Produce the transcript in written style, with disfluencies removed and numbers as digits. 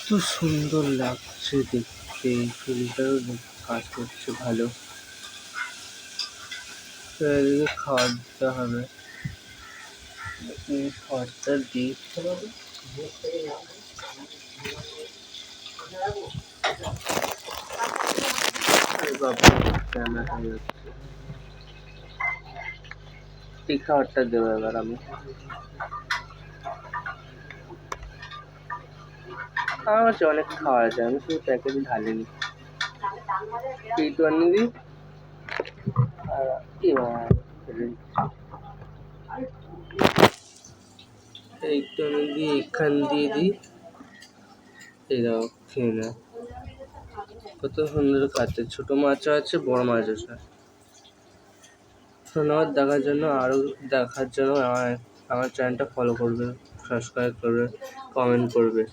কত সুন্দর লাগছে দেখতে, ফিল্টারও কাজ করছে ভালো। তো এদিকে খাবার দিতে হবে, খাবারটা দিই। এই খাবারটা দেবো এবার আমি। আমার কাছে অনেক খাওয়া আছে, আমি শুধু প্যাকেটে ঢালিনি। এইটু আনিয়ে দিই আর এইটু আনিয়ে দিই, এখান দিয়ে দিই। এই দাও, খেয়ে না। কত সুন্দর খাচ্ছে, ছোট মাছও আছে, বড় মাছ আছে। ধন্যবাদ দেখার জন্য। আরও দেখার জন্য আমার চ্যানেলটা ফলো করবে, সাবস্ক্রাইব করবে, কমেন্ট করবে।